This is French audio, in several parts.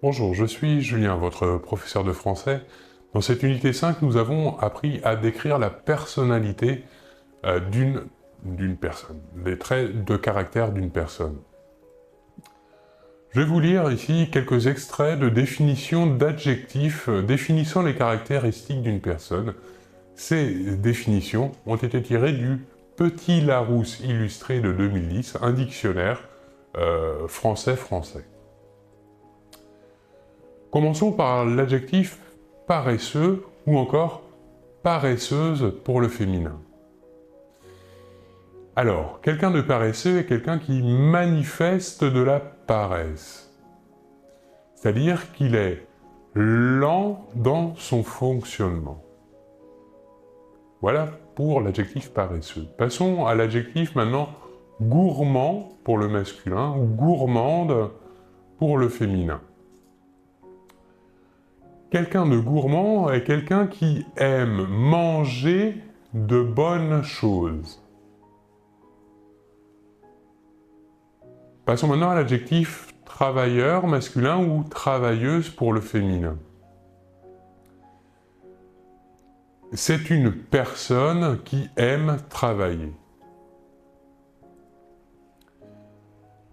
Bonjour, je suis Julien, votre professeur de français. Dans cette unité 5, nous avons appris à décrire la personnalité d'une personne, les traits de caractère d'une personne. Je vais vous lire ici quelques extraits de définitions d'adjectifs définissant les caractéristiques d'une personne. Ces définitions ont été tirées du Petit Larousse illustré de 2010, un dictionnaire français-français. Commençons par l'adjectif paresseux ou encore paresseuse pour le féminin. Alors, quelqu'un de paresseux est quelqu'un qui manifeste de la paresse. C'est-à-dire qu'il est lent dans son fonctionnement. Voilà pour l'adjectif paresseux. Passons à l'adjectif maintenant gourmand pour le masculin ou gourmande pour le féminin. Quelqu'un de gourmand est quelqu'un qui aime manger de bonnes choses. Passons maintenant à l'adjectif travailleur masculin ou travailleuse pour le féminin. C'est une personne qui aime travailler.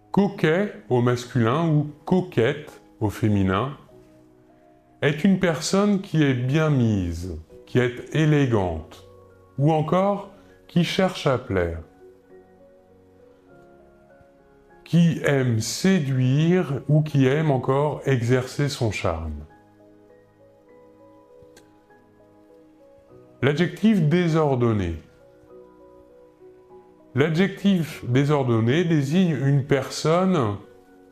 Coquet au masculin ou coquette au féminin est une personne qui est bien mise, qui est élégante, ou encore qui cherche à plaire, qui aime séduire ou qui aime encore exercer son charme. L'adjectif désordonné. L'adjectif désordonné désigne une personne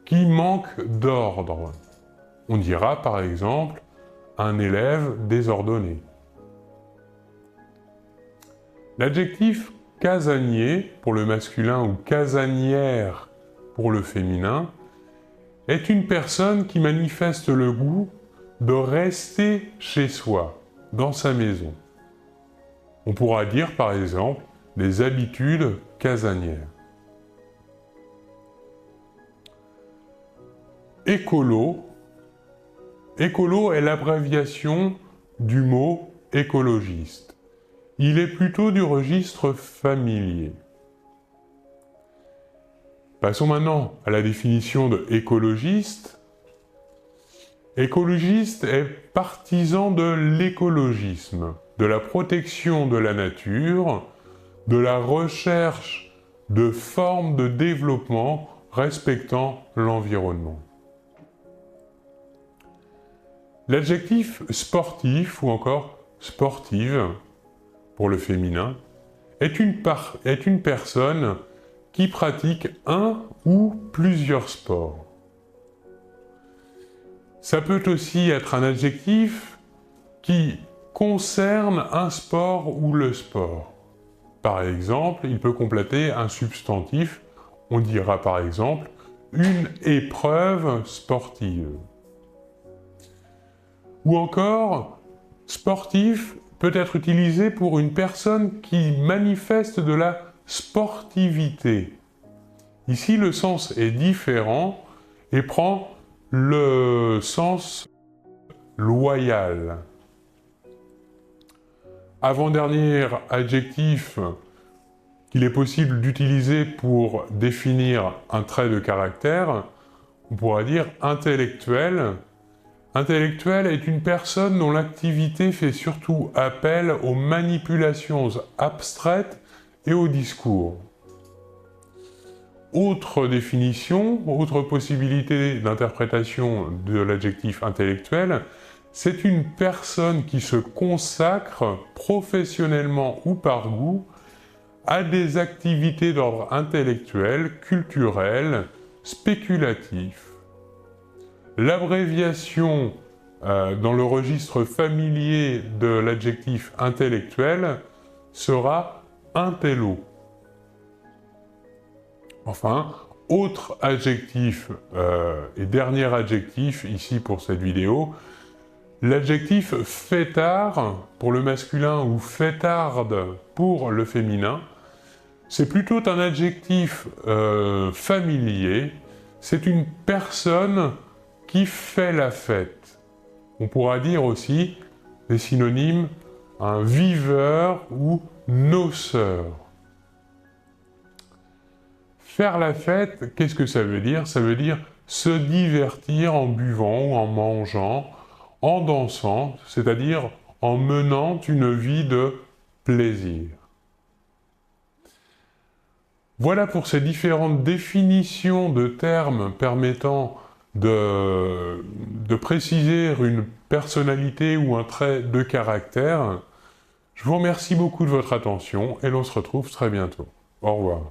qui manque d'ordre. On dira par exemple un élève désordonné. L'adjectif casanier pour le masculin ou casanière pour le féminin est une personne qui manifeste le goût de rester chez soi, dans sa maison. On pourra dire par exemple des habitudes casanières. Écolo. Écolo est l'abréviation du mot écologiste. Il est plutôt du registre familier. Passons maintenant à la définition de écologiste. Écologiste est partisan de l'écologisme, de la protection de la nature, de la recherche de formes de développement respectant l'environnement. L'adjectif sportif ou encore sportive pour le féminin est une personne qui pratique un ou plusieurs sports. Ça peut aussi être un adjectif qui concerne un sport ou le sport. Par exemple, il peut compléter un substantif, on dira par exemple une épreuve sportive. Ou encore, sportif peut être utilisé pour une personne qui manifeste de la sportivité. Ici, le sens est différent et prend le sens loyal. Avant-dernier adjectif qu'il est possible d'utiliser pour définir un trait de caractère, on pourra dire intellectuel. Intellectuel est une personne dont l'activité fait surtout appel aux manipulations abstraites et au discours. Autre définition, autre possibilité d'interprétation de l'adjectif intellectuel, c'est une personne qui se consacre professionnellement ou par goût à des activités d'ordre intellectuel, culturel, spéculatif. L'abréviation dans le registre familier de l'adjectif intellectuel sera intello. Enfin, autre adjectif et dernier adjectif ici pour cette vidéo, l'adjectif fêtard pour le masculin ou fêtarde pour le féminin, c'est plutôt un adjectif familier, c'est une personne qui fait la fête. On pourra dire aussi des synonymes, un viveur ou noceur. Faire la fête, qu'est-ce que ça veut dire? Ça veut dire se divertir en buvant ou en mangeant, en dansant, c'est-à-dire en menant une vie de plaisir. Voilà pour ces différentes définitions de termes permettant de préciser une personnalité ou un trait de caractère. Je vous remercie beaucoup de votre attention et l'on se retrouve très bientôt. Au revoir.